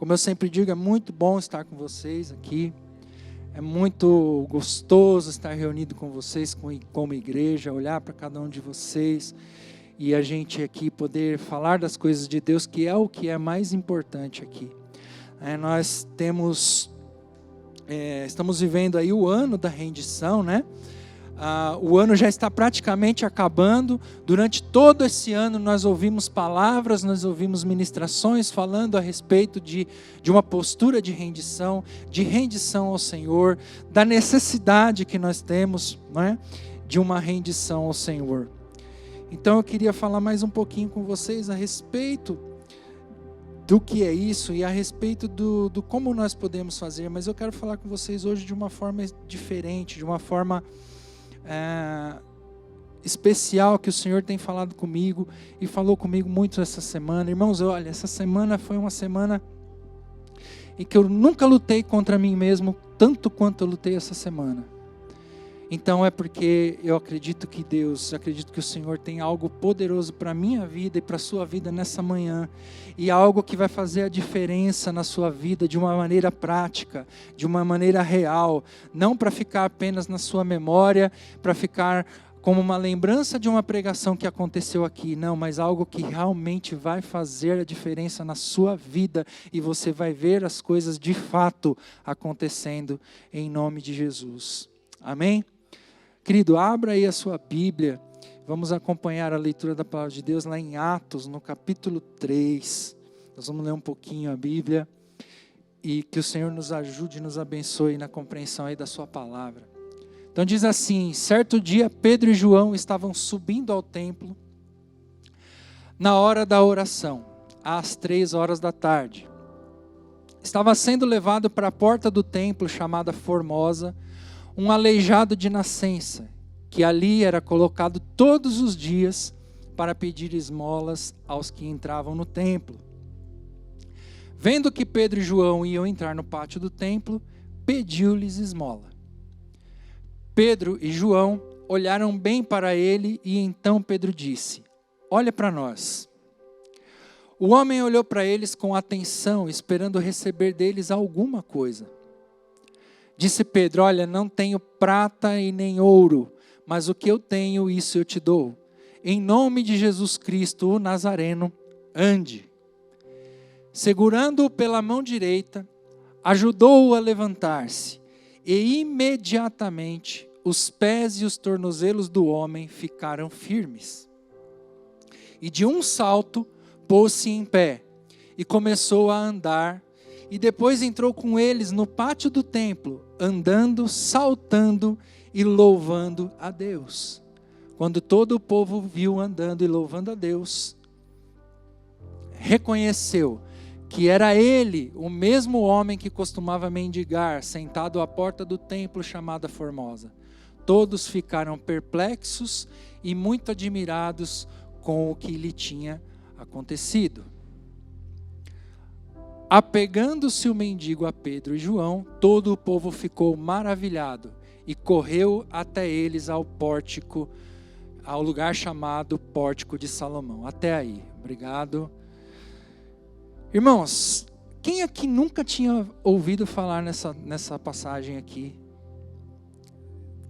Como eu sempre digo, é muito bom estar com vocês aqui. É muito gostoso estar reunido com vocês como igreja, olhar para cada um de vocês e a gente aqui poder falar das coisas de Deus, que é o que é mais importante aqui. Nós estamos vivendo aí o ano da rendição, né? O ano já está praticamente acabando. Durante todo esse ano nós ouvimos palavras, nós ouvimos ministrações falando a respeito de uma postura de rendição ao Senhor, da necessidade que nós temos, não é? De uma rendição ao Senhor. Então eu queria falar mais um pouquinho com vocês a respeito do que é isso e a respeito do como nós podemos fazer, mas eu quero falar com vocês hoje de uma forma diferente, de uma forma especial que o Senhor tem falado comigo e falou comigo muito essa semana. Irmãos, olha, essa semana foi uma semana em que eu nunca lutei contra mim mesmo tanto quanto eu lutei essa semana. Então é porque eu acredito que o Senhor tem algo poderoso para a minha vida e para a sua vida nessa manhã. E algo que vai fazer a diferença na sua vida de uma maneira prática, de uma maneira real. Não para ficar apenas na sua memória, para ficar como uma lembrança de uma pregação que aconteceu aqui. Não, mas algo que realmente vai fazer a diferença na sua vida. E você vai ver as coisas de fato acontecendo em nome de Jesus. Amém? Querido, abra aí a sua Bíblia, vamos acompanhar a leitura da Palavra de Deus lá em Atos, no capítulo 3. Nós vamos ler um pouquinho a Bíblia e que o Senhor nos ajude e nos abençoe na compreensão aí da sua Palavra. Então diz assim: certo dia Pedro e João estavam subindo ao templo na hora da oração, às 3 horas da tarde. Estava sendo levado para a porta do templo chamada Formosa, um aleijado de nascença, que ali era colocado todos os dias para pedir esmolas aos que entravam no templo. Vendo que Pedro e João iam entrar no pátio do templo, pediu-lhes esmola. Pedro e João olharam bem para ele e então Pedro disse: olha para nós. O homem olhou para eles com atenção, esperando receber deles alguma coisa. Disse Pedro: olha, não tenho prata e nem ouro, mas o que eu tenho, isso eu te dou. Em nome de Jesus Cristo, o Nazareno, ande. Segurando-o pela mão direita, ajudou-o a levantar-se, e imediatamente os pés e os tornozelos do homem ficaram firmes. E de um salto, pôs-se em pé, e começou a andar, e depois entrou com eles no pátio do templo, andando, saltando e louvando a Deus. Quando todo o povo viu andando e louvando a Deus, reconheceu que era ele, o mesmo homem que costumava mendigar, sentado à porta do templo chamada Formosa. Todos ficaram perplexos e muito admirados com o que lhe tinha acontecido. Apegando-se o mendigo a Pedro e João, todo o povo ficou maravilhado e correu até eles ao pórtico, ao lugar chamado Pórtico de Salomão. Até aí, obrigado. Irmãos, quem aqui nunca tinha ouvido falar nessa passagem aqui,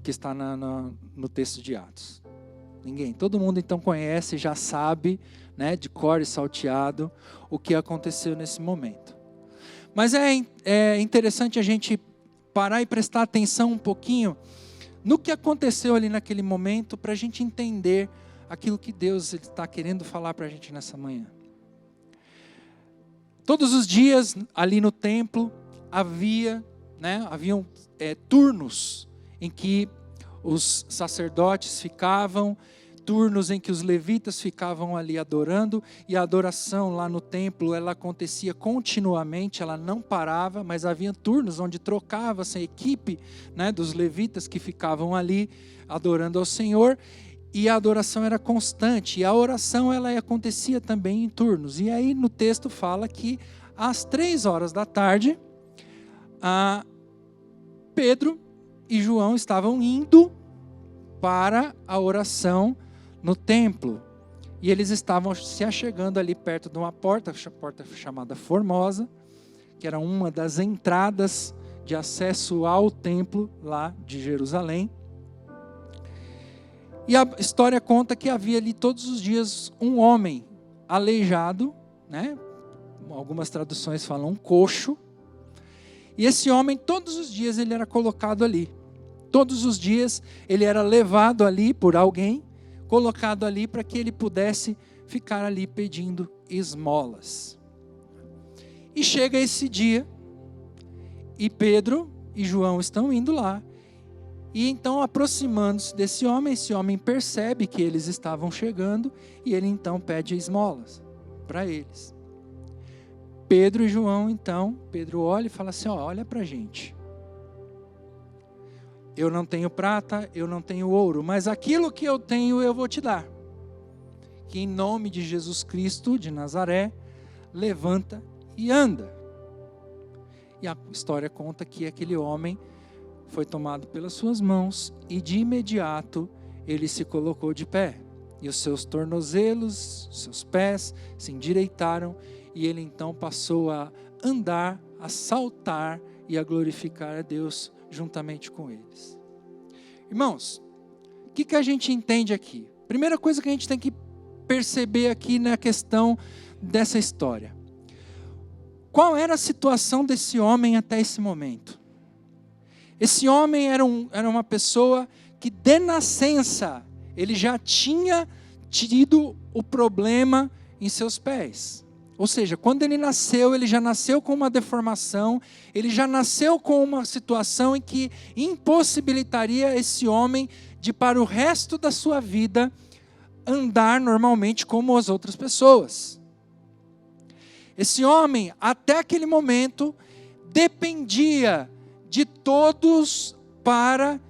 que está no texto de Atos? Ninguém. Todo mundo então conhece, já sabe, né, de cor e salteado, o que aconteceu nesse momento. Mas é interessante a gente parar e prestar atenção um pouquinho no que aconteceu ali naquele momento, para a gente entender aquilo que Deus está querendo falar para a gente nessa manhã. Todos os dias ali no templo haviam turnos em que os sacerdotes ficavam, turnos em que os levitas ficavam ali adorando, e a adoração lá no templo, ela acontecia continuamente, ela não parava, mas havia turnos onde trocava-se a equipe, né, dos levitas que ficavam ali adorando ao Senhor, e a adoração era constante, e a oração ela acontecia também em turnos. E aí no texto fala que às 3 horas da tarde, Pedro e João estavam indo para a oração no templo. E eles estavam se achegando ali perto de uma porta chamada Formosa, que era uma das entradas de acesso ao templo lá de Jerusalém. E a história conta que havia ali todos os dias um homem aleijado, né? Algumas traduções falam coxo. E esse homem, todos os dias, ele era colocado ali. Todos os dias, ele era levado ali por alguém, colocado ali para que ele pudesse ficar ali pedindo esmolas. E chega esse dia, e Pedro e João estão indo lá. E então, aproximando-se desse homem, esse homem percebe que eles estavam chegando, e ele então pede esmolas para eles. Pedro e João, então, Pedro olha e fala assim, olha para a gente. Eu não tenho prata, eu não tenho ouro, mas aquilo que eu tenho eu vou te dar. Que em nome de Jesus Cristo de Nazaré, levanta e anda. E a história conta que aquele homem foi tomado pelas suas mãos e de imediato ele se colocou de pé. E os seus tornozelos, seus pés se endireitaram e ele então passou a andar, a saltar e a glorificar a Deus juntamente com eles. Irmãos, o que a gente entende aqui? Primeira coisa que a gente tem que perceber aqui na questão dessa história. Qual era a situação desse homem até esse momento? Esse homem era uma pessoa que de nascença ele já tinha tido o problema em seus pés. Ou seja, quando ele nasceu, ele já nasceu com uma deformação, ele já nasceu com uma situação em que impossibilitaria esse homem de, para o resto da sua vida, andar normalmente como as outras pessoas. Esse homem, até aquele momento, dependia de todos para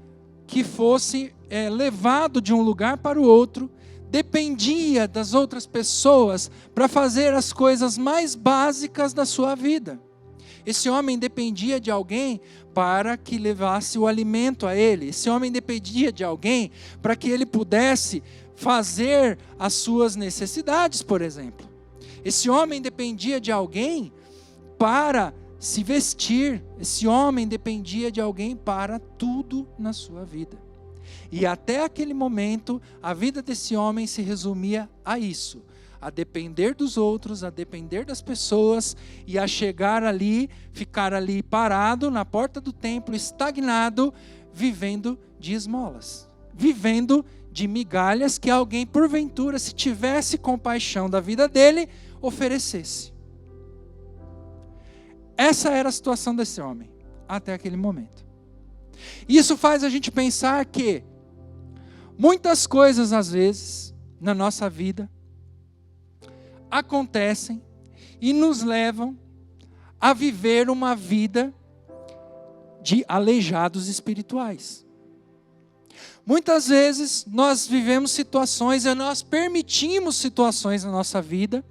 que fosse levado de um lugar para o outro, dependia das outras pessoas para fazer as coisas mais básicas da sua vida. Esse homem dependia de alguém para que levasse o alimento a ele. Esse homem dependia de alguém para que ele pudesse fazer as suas necessidades, por exemplo. Esse homem dependia de alguém para se vestir. Esse homem dependia de alguém para tudo na sua vida. E até aquele momento, a vida desse homem se resumia a isso. A depender dos outros, a depender das pessoas e a chegar ali, ficar ali parado na porta do templo, estagnado, vivendo de esmolas. Vivendo de migalhas que alguém, porventura, se tivesse compaixão da vida dele, oferecesse. Essa era a situação desse homem, até aquele momento. Isso faz a gente pensar que muitas coisas, às vezes, na nossa vida, acontecem e nos levam a viver uma vida de aleijados espirituais. Muitas vezes nós vivemos situações e nós permitimos situações na nossa vida,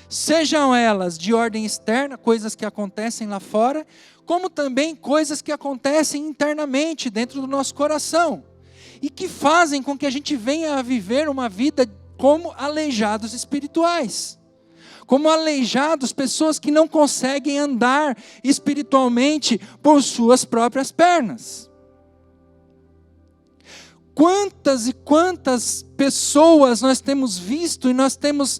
sejam elas de ordem externa, coisas que acontecem lá fora, como também coisas que acontecem internamente dentro do nosso coração e que fazem com que a gente venha a viver uma vida como aleijados espirituais. Como aleijados, pessoas que não conseguem andar espiritualmente por suas próprias pernas. Quantas e quantas pessoas nós temos visto e nós temos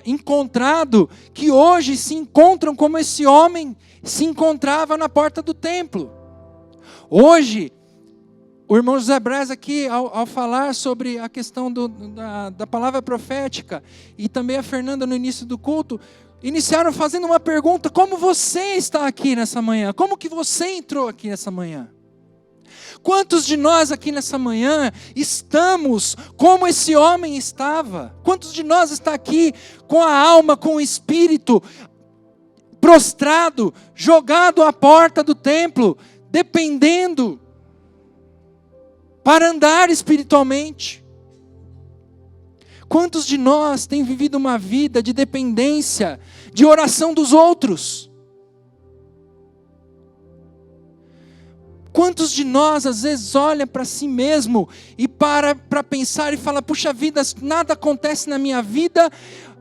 encontrado que hoje se encontram como esse homem se encontrava na porta do templo. Hoje, o irmão José Braz aqui, ao falar sobre a questão da palavra profética, e também a Fernanda no início do culto, iniciaram fazendo uma pergunta: como você está aqui nessa manhã? Como que você entrou aqui nessa manhã? Quantos de nós aqui nessa manhã estamos como esse homem estava? Quantos de nós está aqui com a alma, com o espírito prostrado, jogado à porta do templo, dependendo para andar espiritualmente? Quantos de nós têm vivido uma vida de dependência, de oração dos outros? Quantos de nós às vezes olha para si mesmo e para pensar e fala: puxa vida, nada acontece na minha vida,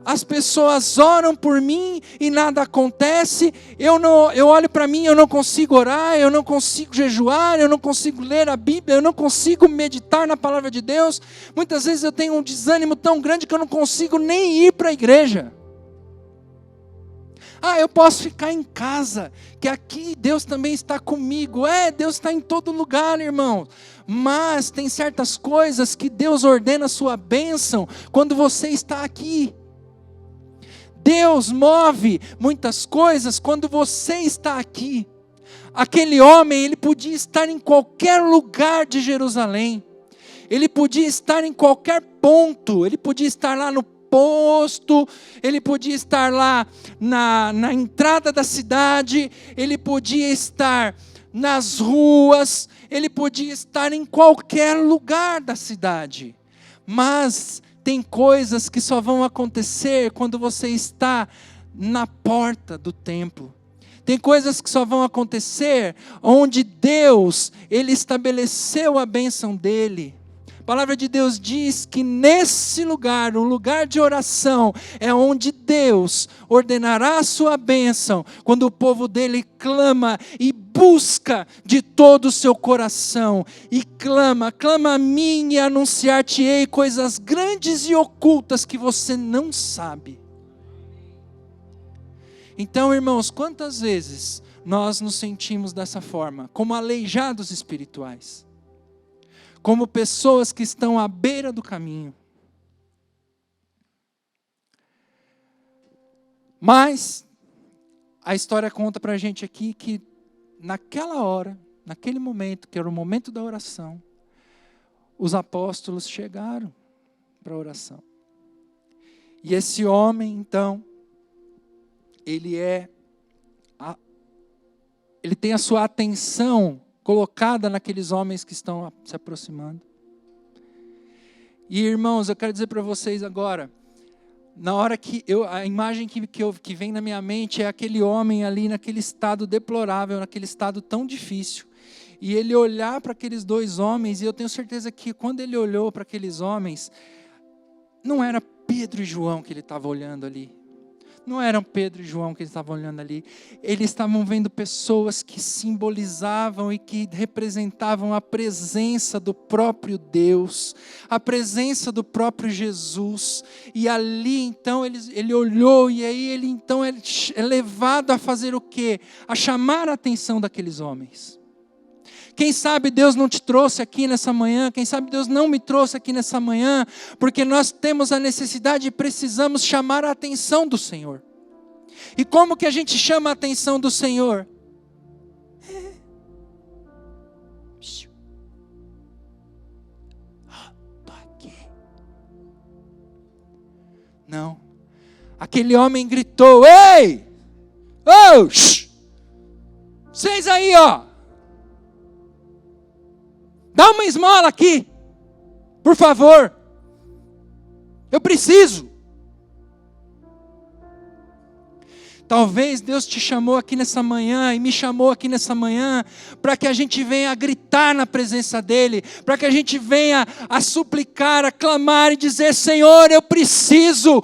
As pessoas oram por mim e nada acontece. Eu olho para mim, eu não consigo orar, eu não consigo jejuar, eu não consigo ler a Bíblia, eu não consigo meditar na palavra de Deus. Muitas vezes eu tenho um desânimo tão grande que eu não consigo nem ir para a igreja. Eu posso ficar em casa, que aqui Deus também está comigo. Deus está em todo lugar, irmão. Mas tem certas coisas que Deus ordena a sua bênção quando você está aqui. Deus move muitas coisas quando você está aqui. Aquele homem, ele podia estar em qualquer lugar de Jerusalém. Ele podia estar em qualquer ponto. Ele podia estar lá no posto. Ele podia estar lá na entrada da cidade. Ele podia estar nas ruas. Ele podia estar em qualquer lugar da cidade. Mas tem coisas que só vão acontecer quando você está na porta do templo. Tem coisas que só vão acontecer onde Deus, Ele estabeleceu a bênção dEle. A palavra de Deus diz que nesse lugar, o lugar de oração, é onde Deus ordenará a sua bênção, quando o povo dEle clama e busca de todo o seu coração, e clama a mim e anunciar-te-ei coisas grandes e ocultas que você não sabe. Então, irmãos, quantas vezes nós nos sentimos dessa forma, como aleijados espirituais, como pessoas que estão à beira do caminho. Mas a história conta para a gente aqui que naquela hora, naquele momento, que era o momento da oração, os apóstolos chegaram para a oração. E esse homem, então, ele tem a sua atenção colocada naqueles homens que estão se aproximando. E irmãos, eu quero dizer para vocês agora, na hora que a imagem que vem na minha mente é aquele homem ali naquele estado deplorável, naquele estado tão difícil. E ele olhar para aqueles dois homens, e eu tenho certeza que quando ele olhou para aqueles homens, não era Pedro e João que ele estava olhando ali. Não eram Pedro e João que eles estavam olhando ali. Eles estavam vendo pessoas que simbolizavam e que representavam a presença do próprio Deus, a presença do próprio Jesus. E ali então ele olhou, e aí ele então é levado a fazer o quê? A chamar a atenção daqueles homens. Quem sabe Deus não te trouxe aqui nessa manhã, quem sabe Deus não me trouxe aqui nessa manhã, porque nós temos a necessidade e precisamos chamar a atenção do Senhor. E como que a gente chama a atenção do Senhor? Estou aqui. Não. Aquele homem gritou: ei! Oh! Vocês aí, ó! Dá uma esmola aqui, por favor. Eu preciso. Talvez Deus te chamou aqui nessa manhã e me chamou aqui nessa manhã para que a gente venha a gritar na presença dEle, para que a gente venha a suplicar, a clamar e dizer: Senhor, eu preciso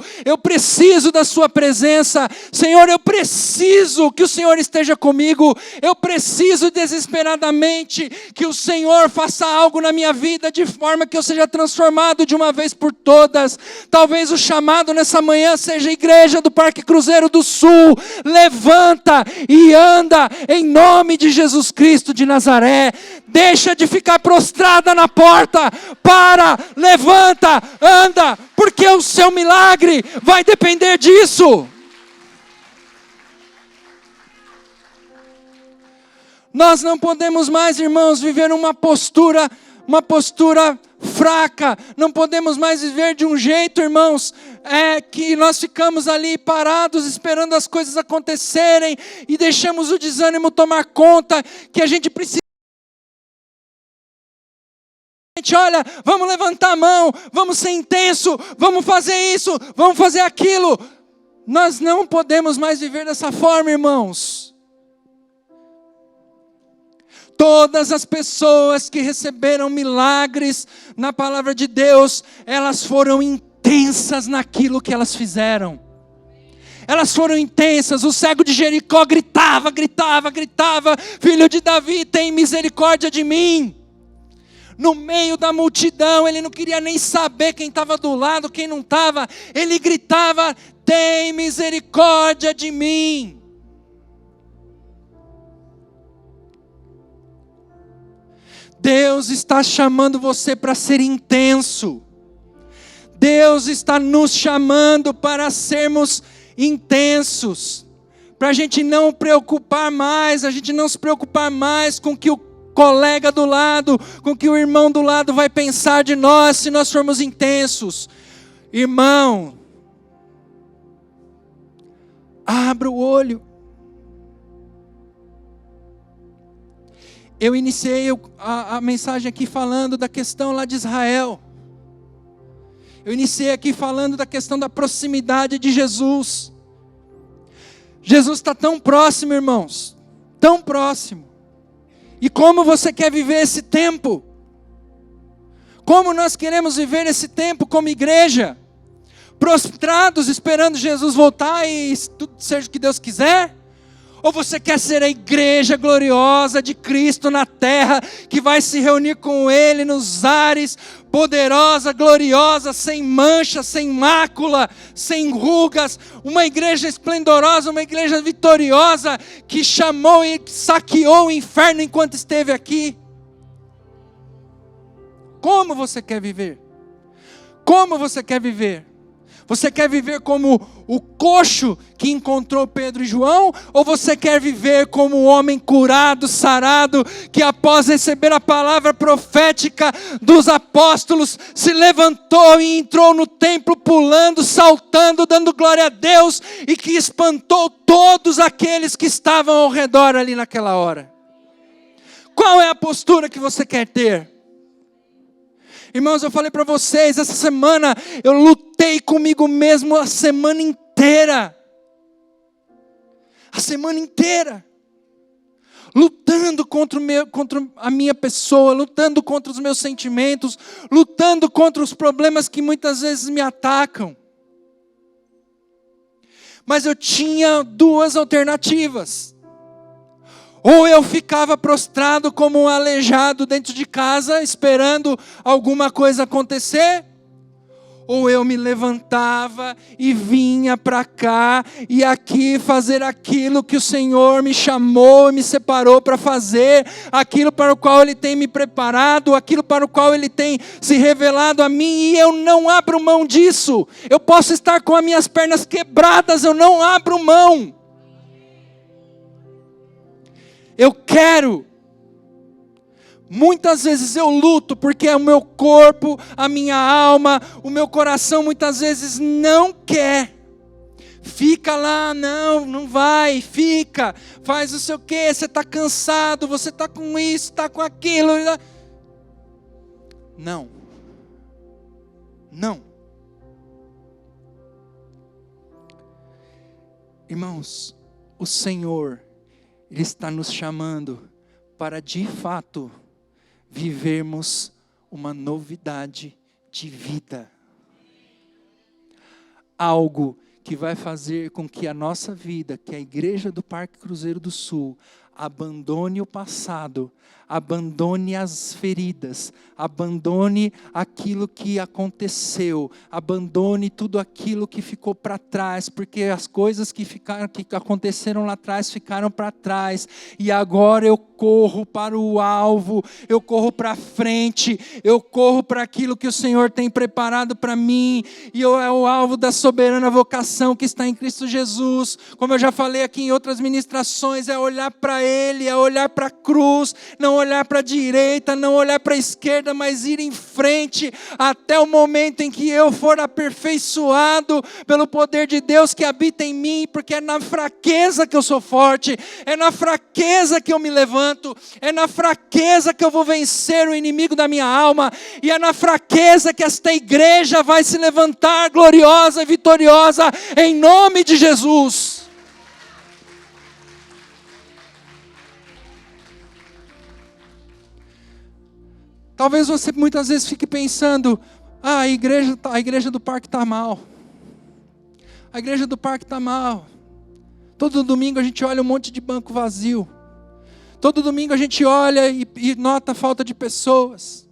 da sua presença. Senhor, eu preciso que o Senhor esteja comigo. Eu preciso desesperadamente que o Senhor faça algo na minha vida de forma que eu seja transformado de uma vez por todas. Talvez o chamado nessa manhã seja a igreja do Parque Cruzeiro do Sul. Levanta e anda em nome de Jesus Cristo de Nazaré. Deixa de ficar prostrada na porta. Levanta, anda, porque o seu milagre vai depender disso. Nós não podemos mais, irmãos, viver uma postura fraca. Não podemos mais viver de um jeito, irmãos, que nós ficamos ali parados esperando as coisas acontecerem e deixamos o desânimo tomar conta, que a gente precisa. Olha, vamos levantar a mão, vamos ser intenso, vamos fazer isso, vamos fazer aquilo. Nós não podemos mais viver dessa forma, irmãos. Todas as pessoas que receberam milagres na palavra de Deus, elas foram intensas intensas naquilo que elas fizeram. Elas foram intensas. O cego de Jericó gritava: Filho de Davi, tem misericórdia de mim. No meio da multidão, ele não queria nem saber quem estava do lado, quem não estava. Ele gritava: tem misericórdia de mim. Deus está chamando você para ser intenso. Deus está nos chamando para sermos intensos, para a gente não preocupar mais, a gente não se preocupar mais com o que o colega do lado, com o que o irmão do lado vai pensar de nós, se nós formos intensos. Irmão, abra o olho. Eu iniciei a mensagem aqui falando da questão lá de Israel. Eu iniciei aqui falando da questão da proximidade de Jesus. Jesus está tão próximo, irmãos, tão próximo. E como você quer viver esse tempo? Como nós queremos viver esse tempo como igreja? Prostrados esperando Jesus voltar e tudo seja o que Deus quiser? Ou você quer ser a igreja gloriosa de Cristo na terra, que vai se reunir com Ele nos ares, poderosa, gloriosa, sem mancha, sem mácula, sem rugas, uma igreja esplendorosa, uma igreja vitoriosa, que chamou e saqueou o inferno enquanto esteve aqui? Como você quer viver? Como você quer viver? Você quer viver como o coxo que encontrou Pedro e João? Ou você quer viver como o homem curado, sarado, que após receber a palavra profética dos apóstolos, se levantou e entrou no templo pulando, saltando, dando glória a Deus, e que espantou todos aqueles que estavam ao redor ali naquela hora? Qual é a postura que você quer ter? Irmãos, eu falei para vocês, essa semana eu lutei comigo mesmo a semana inteira. A semana inteira. Lutando contra a minha pessoa, lutando contra os meus sentimentos, lutando contra os problemas que muitas vezes me atacam. Mas eu tinha duas alternativas. Ou eu ficava prostrado como um aleijado dentro de casa, esperando alguma coisa acontecer, ou eu me levantava e vinha para cá, e aqui fazer aquilo que o Senhor me chamou e me separou para fazer, aquilo para o qual Ele tem me preparado, aquilo para o qual Ele tem se revelado a mim, e eu não abro mão disso. Eu posso estar com as minhas pernas quebradas, eu não abro mão. Eu quero. Muitas vezes eu luto porque o meu corpo, a minha alma, o meu coração muitas vezes não quer. Fica lá, não vai, fica, faz não sei o que, você está cansado, você está com isso, está com aquilo. Não. Irmãos, o Senhor, Ele está nos chamando para de fato vivermos uma novidade de vida. Algo que vai fazer com que a nossa vida, que a igreja do Parque Cruzeiro do Sul, abandone o passado, abandone as feridas, abandone aquilo que aconteceu, abandone tudo aquilo que ficou para trás, porque as coisas que aconteceram lá atrás ficaram para trás, e agora eu corro para o alvo, eu corro para frente, eu corro para aquilo que o Senhor tem preparado para mim, e é o alvo da soberana vocação que está em Cristo Jesus. Como eu já falei aqui em outras ministrações, é olhar para Ele, é olhar para a cruz, não olhar para a direita, não olhar para a esquerda, mas ir em frente até o momento em que eu for aperfeiçoado pelo poder de Deus que habita em mim, porque é na fraqueza que eu sou forte, é na fraqueza que eu me levanto, é na fraqueza que eu vou vencer o inimigo da minha alma, e é na fraqueza que esta igreja vai se levantar gloriosa e vitoriosa em nome de Jesus. Talvez você muitas vezes fique pensando, Ah, a igreja do parque está mal. A igreja do parque está mal. Todo domingo a gente olha um monte de banco vazio. Todo domingo a gente olha e nota a falta de pessoas.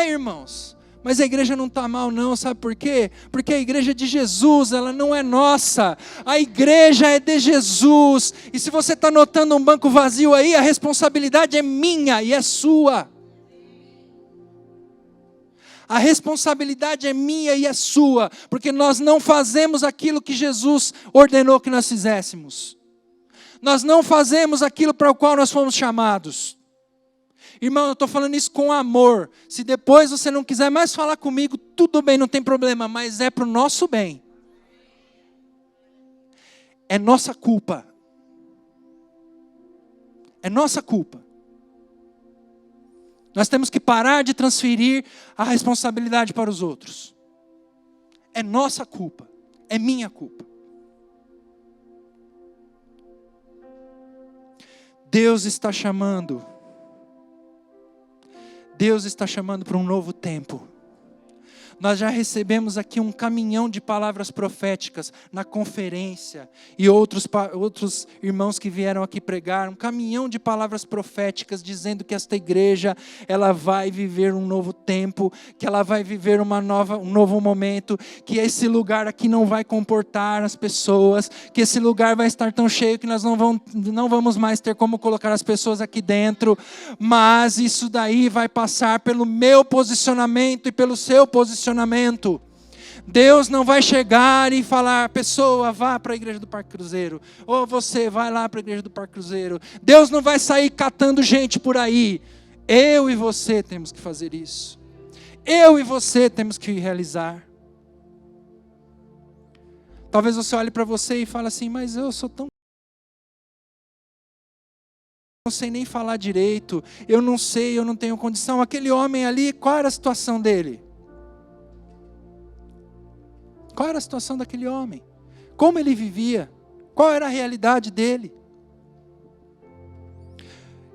Irmãos, mas a igreja não está mal não, sabe por quê? Porque a igreja é de Jesus, ela não é nossa. A igreja é de Jesus. E se você está notando um banco vazio aí, a responsabilidade é minha e é sua. A responsabilidade é minha e é sua, porque nós não fazemos aquilo que Jesus ordenou que nós fizéssemos. Nós não fazemos aquilo para o qual nós fomos chamados. Irmão, eu estou falando isso com amor. Se depois você não quiser mais falar comigo, tudo bem, não tem problema, mas é para o nosso bem. É nossa culpa. É nossa culpa. Nós temos que parar de transferir a responsabilidade para os outros. É nossa culpa. É minha culpa. Deus está chamando. Deus está chamando para um novo tempo. Nós já recebemos aqui um caminhão de palavras proféticas na conferência e outros irmãos que vieram aqui pregar, um caminhão de palavras proféticas dizendo que esta igreja, ela vai viver um novo tempo, que ela vai viver um novo momento, que esse lugar aqui não vai comportar as pessoas, que esse lugar vai estar tão cheio que nós não vamos mais ter como colocar as pessoas aqui dentro, mas isso daí vai passar pelo meu posicionamento e pelo seu posicionamento. Deus não vai chegar e falar, pessoa, vá para a igreja do Parque Cruzeiro, ou você vai lá para a igreja do Parque Cruzeiro. Deus não vai sair catando gente por aí. Eu e você temos que fazer isso. Eu e você temos que realizar. Talvez você olhe para você e fale assim, mas eu sou tão... não sei nem falar direito, eu não sei, eu não tenho condição. Aquele homem ali, qual era a situação dele? Qual era a situação daquele homem? Como ele vivia? Qual era a realidade dele?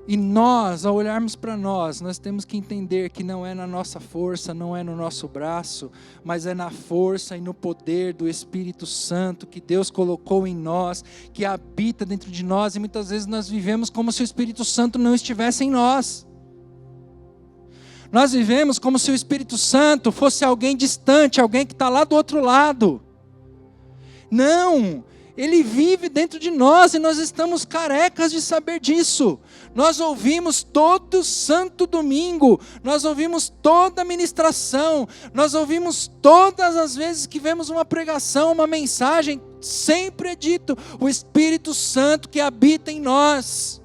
E nós, ao olharmos para nós temos que entender que não é na nossa força, não é no nosso braço, mas é na força e no poder do Espírito Santo que Deus colocou em nós, que habita dentro de nós, e muitas vezes nós vivemos como se o Espírito Santo não estivesse em nós. Nós vivemos como se o Espírito Santo fosse alguém distante, alguém que está lá do outro lado. Não, ele vive dentro de nós e nós estamos carecas de saber disso. Nós ouvimos todo santo domingo, nós ouvimos toda a ministração, nós ouvimos todas as vezes que vemos uma pregação, uma mensagem, sempre é dito, o Espírito Santo que habita em nós.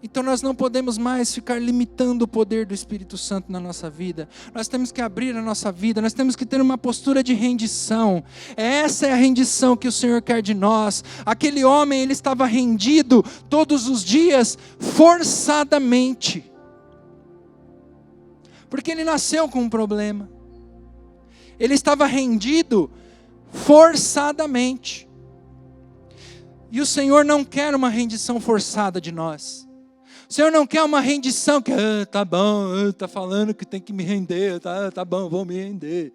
Então nós não podemos mais ficar limitando o poder do Espírito Santo na nossa vida. Nós temos que abrir a nossa vida, nós temos que ter uma postura de rendição. Essa é a rendição que o Senhor quer de nós. Aquele homem, ele estava rendido todos os dias, forçadamente. Porque ele nasceu com um problema. Ele estava rendido forçadamente. E o Senhor não quer uma rendição forçada de nós. O Senhor não quer uma rendição que, tá bom, tá falando que tem que me render, tá bom, vou me render.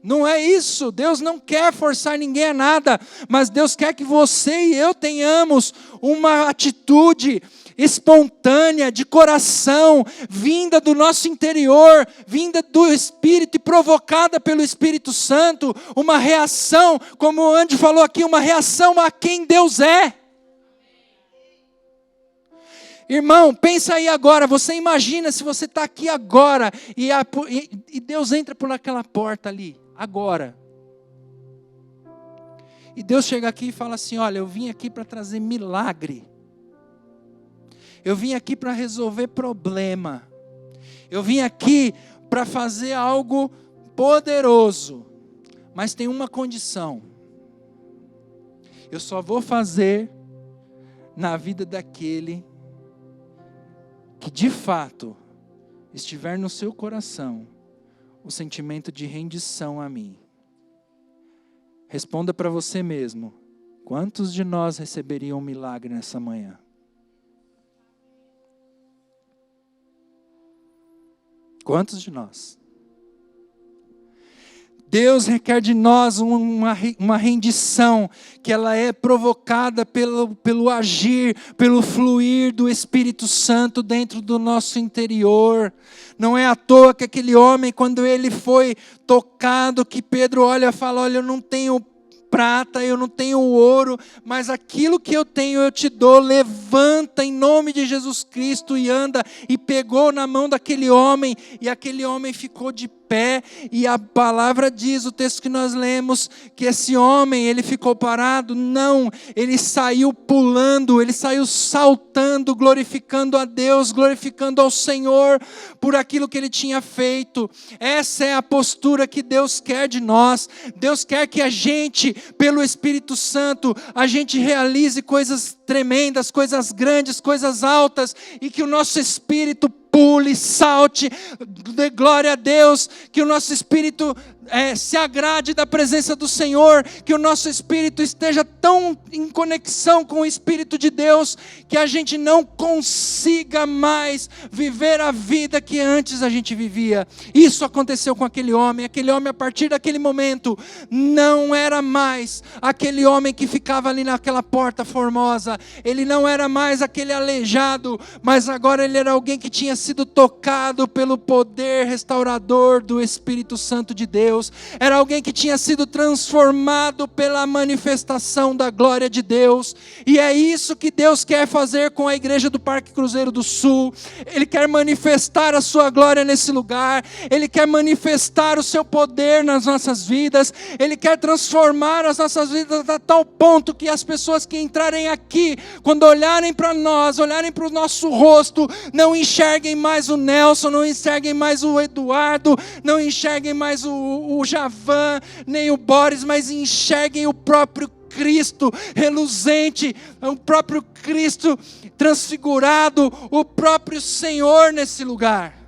Não é isso, Deus não quer forçar ninguém a nada, mas Deus quer que você e eu tenhamos uma atitude espontânea, de coração, vinda do nosso interior, vinda do Espírito e provocada pelo Espírito Santo, uma reação, como o Andy falou aqui, uma reação a quem Deus é. Irmão, pensa aí agora, você imagina se você está aqui agora e Deus entra por aquela porta ali, agora. E Deus chega aqui e fala assim, olha, eu vim aqui para trazer milagre. Eu vim aqui para resolver problema. Eu vim aqui para fazer algo poderoso. Mas tem uma condição. Eu só vou fazer na vida daquele que de fato estiver no seu coração o sentimento de rendição a mim. Responda para você mesmo, quantos de nós receberiam um milagre nessa manhã? Quantos de nós? Deus requer de nós uma rendição, que ela é provocada pelo agir, pelo fluir do Espírito Santo dentro do nosso interior. Não é à toa que aquele homem, quando ele foi tocado, que Pedro olha e fala, olha, eu não tenho prata, eu não tenho ouro, mas aquilo que eu tenho eu te dou, levanta em nome de Jesus Cristo e anda, e pegou na mão daquele homem, e aquele homem ficou de pé, e a palavra diz, o texto que nós lemos, que esse homem, ele ficou parado? Não, ele saiu pulando, ele saiu saltando, glorificando a Deus, glorificando ao Senhor, por aquilo que ele tinha feito. Essa é a postura que Deus quer de nós. Deus quer que a gente, pelo Espírito Santo, a gente realize coisas tremendas, coisas grandes, coisas altas, e que o nosso espírito pule, salte, dê glória a Deus, que o nosso espírito se agrade da presença do Senhor, que o nosso espírito esteja tão em conexão com o Espírito de Deus, que a gente não consiga mais viver a vida que antes a gente vivia. Isso aconteceu com aquele homem a partir daquele momento, não era mais aquele homem que ficava ali naquela porta formosa, ele não era mais aquele aleijado, mas agora ele era alguém que tinha sido tocado pelo poder restaurador do Espírito Santo de Deus, era alguém que tinha sido transformado pela manifestação da glória de Deus, e é isso que Deus quer fazer com a igreja do Parque Cruzeiro do Sul. Ele quer manifestar a sua glória nesse lugar, Ele quer manifestar o seu poder nas nossas vidas, Ele quer transformar as nossas vidas a tal ponto que as pessoas que entrarem aqui, quando olharem para nós, olharem para o nosso rosto, não enxerguem mais o Nelson, não enxerguem mais o Eduardo, não enxerguem mais o Javan, nem o Boris, mas enxerguem o próprio Cristo reluzente, o próprio Cristo transfigurado, o próprio Senhor nesse lugar.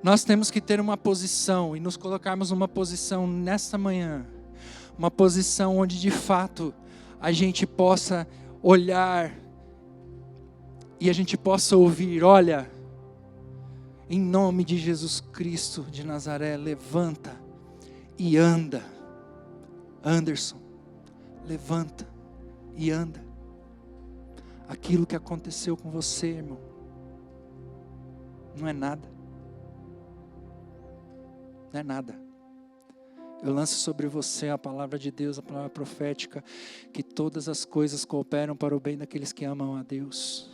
Nós temos que ter uma posição e nos colocarmos numa posição nesta manhã, uma posição onde de fato a gente possa olhar e a gente possa ouvir, olha, em nome de Jesus Cristo de Nazaré, levanta e anda. Anderson, levanta e anda. Aquilo que aconteceu com você, irmão, não é nada. Não é nada. Eu lanço sobre você a palavra de Deus, a palavra profética, que todas as coisas cooperam para o bem daqueles que amam a Deus.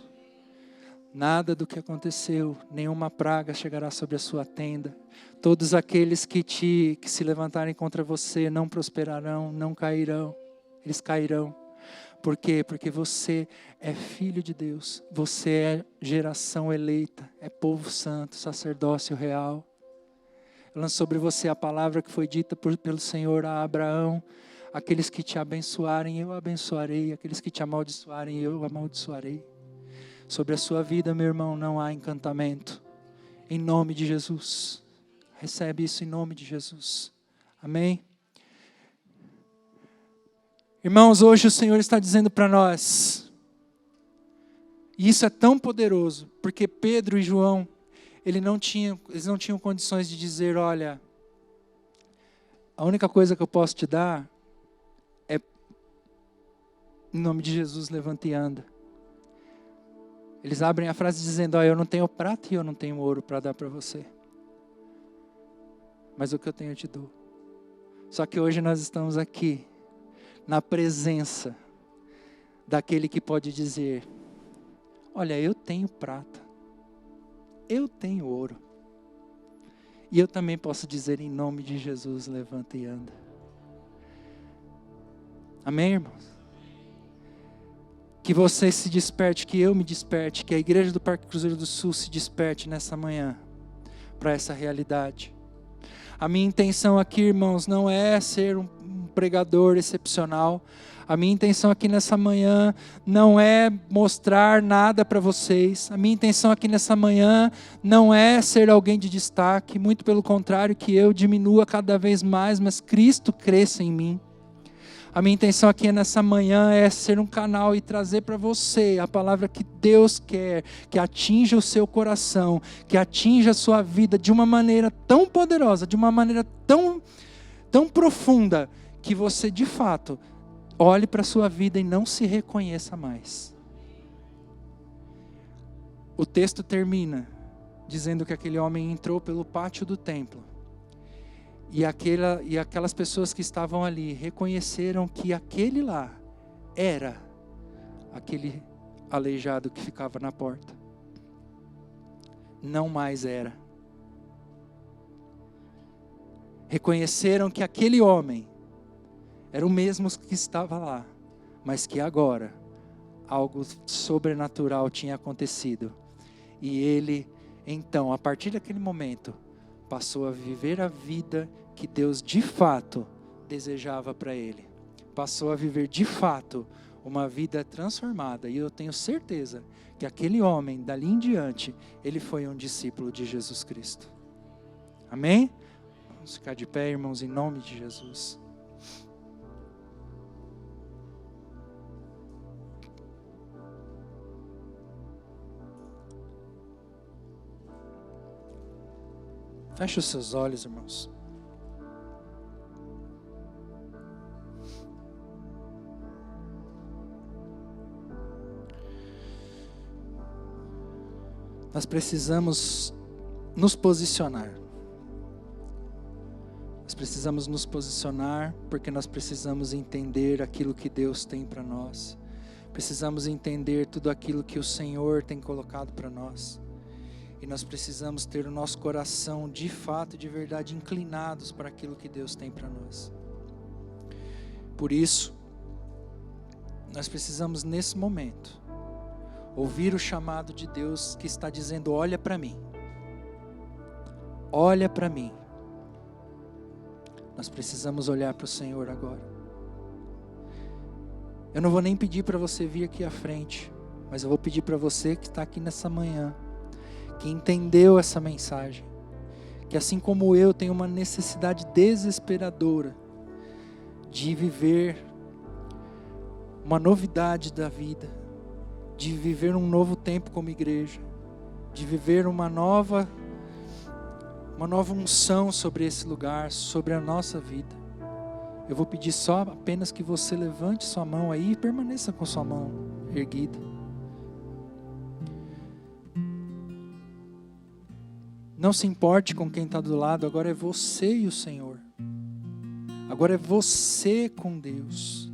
Nada do que aconteceu, nenhuma praga chegará sobre a sua tenda. Todos aqueles que se levantarem contra você não prosperarão, não cairão, eles cairão. Por quê? Porque você é filho de Deus, você é geração eleita, é povo santo, sacerdócio real. Eu lanço sobre você a palavra que foi dita pelo Senhor a Abraão: aqueles que te abençoarem, eu abençoarei, aqueles que te amaldiçoarem, eu amaldiçoarei. Sobre a sua vida, meu irmão, não há encantamento. Em nome de Jesus. Recebe isso em nome de Jesus. Amém? Irmãos, hoje o Senhor está dizendo para nós, e isso é tão poderoso, porque Pedro e João, eles não tinham condições de dizer, olha, a única coisa que eu posso te dar é, em nome de Jesus, levanta e anda. Eles abrem a frase dizendo, eu não tenho prata e eu não tenho ouro para dar para você, mas o que eu tenho eu te dou. Só que hoje nós estamos aqui, na presença daquele que pode dizer, olha, eu tenho prata, eu tenho ouro. E eu também posso dizer em nome de Jesus, levanta e anda. Amém, irmãos? Que você se desperte, que eu me desperte, que a igreja do Parque Cruzeiro do Sul se desperte nessa manhã, para essa realidade. A minha intenção aqui, irmãos, não é ser um pregador excepcional. A minha intenção aqui nessa manhã não é mostrar nada para vocês. A minha intenção aqui nessa manhã não é ser alguém de destaque. Muito pelo contrário, que eu diminua cada vez mais, mas Cristo cresça em mim. A minha intenção aqui nessa manhã é ser um canal e trazer para você a palavra que Deus quer, que atinja o seu coração, que atinja a sua vida de uma maneira tão poderosa, de uma maneira tão profunda, que você de fato olhe para a sua vida e não se reconheça mais. O texto termina dizendo que aquele homem entrou pelo pátio do templo. E aquelas pessoas que estavam ali reconheceram que aquele lá era aquele aleijado que ficava na porta. Não mais era. Reconheceram que aquele homem era o mesmo que estava lá, mas que agora algo sobrenatural tinha acontecido. E ele, então, a partir daquele momento, passou a viver a vida que Deus de fato desejava para ele. Passou a viver de fato uma vida transformada. E eu tenho certeza que aquele homem, dali em diante, ele foi um discípulo de Jesus Cristo. Amém? Vamos ficar de pé, irmãos, em nome de Jesus. Feche os seus olhos, irmãos. Nós precisamos nos posicionar. Nós precisamos nos posicionar porque nós precisamos entender aquilo que Deus tem para nós. Precisamos entender tudo aquilo que o Senhor tem colocado para nós. E nós precisamos ter o nosso coração de fato, de verdade, inclinados para aquilo que Deus tem para nós. Por isso, nós precisamos nesse momento ouvir o chamado de Deus que está dizendo: olha para mim. Olha para mim. Nós precisamos olhar para o Senhor agora. Eu não vou nem pedir para você vir aqui à frente, mas eu vou pedir para você que está aqui nessa manhã, que entendeu essa mensagem, que assim como eu tenho uma necessidade desesperadora de viver uma novidade da vida, de viver um novo tempo como igreja, de viver uma nova unção sobre esse lugar, sobre a nossa vida. Eu vou pedir só apenas que você levante sua mão aí e permaneça com sua mão erguida. Não se importe com quem está do lado, agora é você e o Senhor. Agora é você com Deus.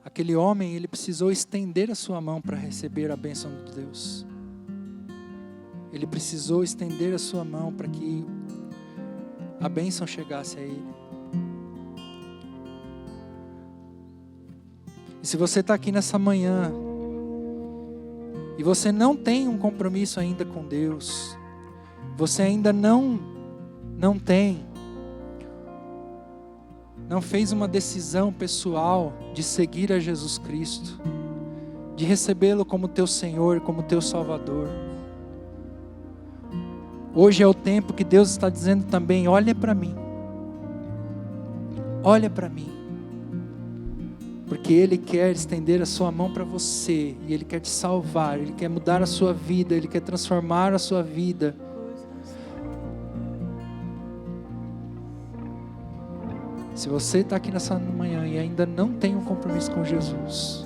Aquele homem, ele precisou estender a sua mão para receber a bênção de Deus. Ele precisou estender a sua mão para que a bênção chegasse a ele. E se você está aqui nessa manhã e você não tem um compromisso ainda com Deus, você ainda não fez uma decisão pessoal de seguir a Jesus Cristo, de recebê-lo como teu Senhor, como teu Salvador. Hoje é o tempo que Deus está dizendo também: olha para mim. Olha para mim. Porque Ele quer estender a sua mão para você, e Ele quer te salvar, Ele quer mudar a sua vida, Ele quer transformar a sua vida. Se você está aqui nessa manhã e ainda não tem um compromisso com Jesus,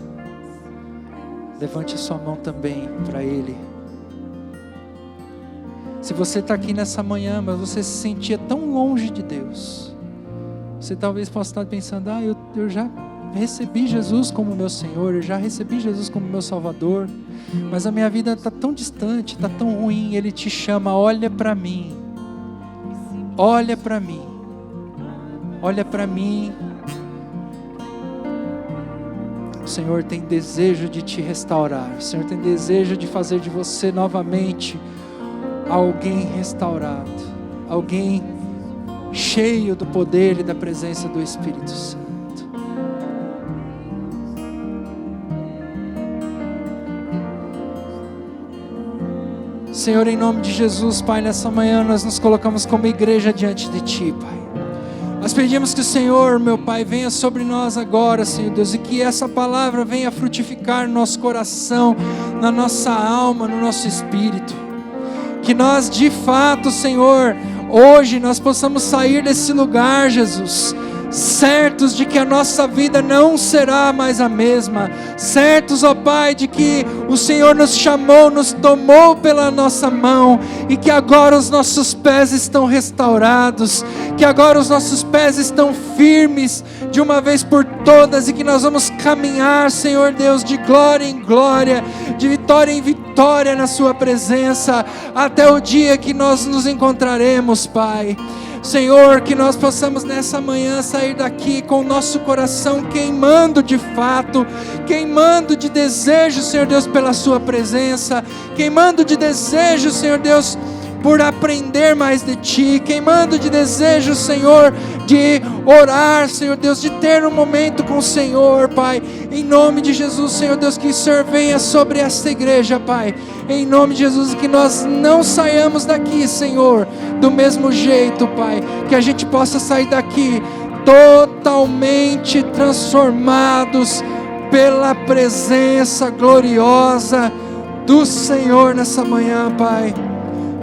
levante a sua mão também para Ele. Se você está aqui nessa manhã, mas você se sentia tão longe de Deus, você talvez possa estar pensando: eu já recebi Jesus como meu Senhor, eu já recebi Jesus como meu Salvador, mas a minha vida está tão distante, está tão ruim. Ele te chama: olha para mim, olha para mim, olha para mim. O Senhor tem desejo de te restaurar, o Senhor tem desejo de fazer de você novamente alguém restaurado, alguém cheio do poder e da presença do Espírito Santo. Senhor, em nome de Jesus, Pai, nessa manhã nós nos colocamos como igreja diante de Ti, Pai. Nós pedimos que o Senhor, meu Pai, venha sobre nós agora, Senhor Deus, e que essa palavra venha frutificar no nosso coração, na nossa alma, no nosso espírito. Que nós, de fato, Senhor, hoje nós possamos sair desse lugar, Jesus, certos de que a nossa vida não será mais a mesma, certos, ó Pai, de que o Senhor nos chamou, nos tomou pela nossa mão, e que agora os nossos pés estão restaurados, que agora os nossos pés estão firmes de uma vez por todas, e que nós vamos caminhar, Senhor Deus, de glória em glória, de vitória em vitória na Sua presença, até o dia que nós nos encontraremos, Pai. Senhor, que nós possamos nessa manhã sair daqui com o nosso coração queimando de fato, queimando de desejo, Senhor Deus, pela Sua presença, queimando de desejo, Senhor Deus, por aprender mais de Ti, queimando de desejo, Senhor, de orar, Senhor Deus, de ter um momento com o Senhor, Pai, em nome de Jesus, Senhor Deus, que o Senhor venha sobre esta igreja, Pai, em nome de Jesus, que nós não saiamos daqui, Senhor, do mesmo jeito, Pai, que a gente possa sair daqui totalmente transformados pela presença gloriosa do Senhor nessa manhã, Pai.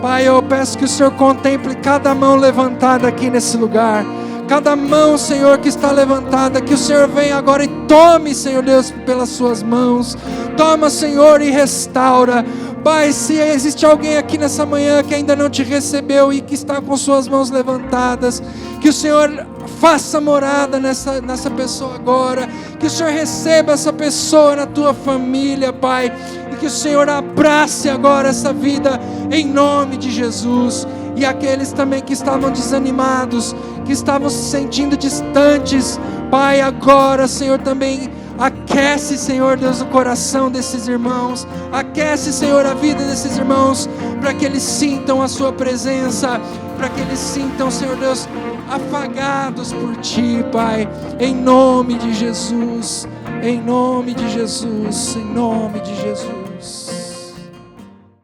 Pai, eu peço que o Senhor contemple cada mão levantada aqui nesse lugar, cada mão, Senhor, que está levantada, que o Senhor venha agora e tome, Senhor Deus, pelas suas mãos, toma, Senhor, e restaura. Pai, se existe alguém aqui nessa manhã que ainda não Te recebeu e que está com suas mãos levantadas, que o Senhor faça morada nessa pessoa agora, que o Senhor receba essa pessoa na Tua família, Pai, e que o Senhor abrace agora essa vida em nome de Jesus. E aqueles também que estavam desanimados, que estavam se sentindo distantes, Pai, agora, Senhor, também aquece, Senhor Deus, o coração desses irmãos, aquece, Senhor, a vida desses irmãos, para que eles sintam a Sua presença, para que eles sintam, Senhor Deus, afagados por Ti, Pai, em nome de Jesus, em nome de Jesus, em nome de Jesus.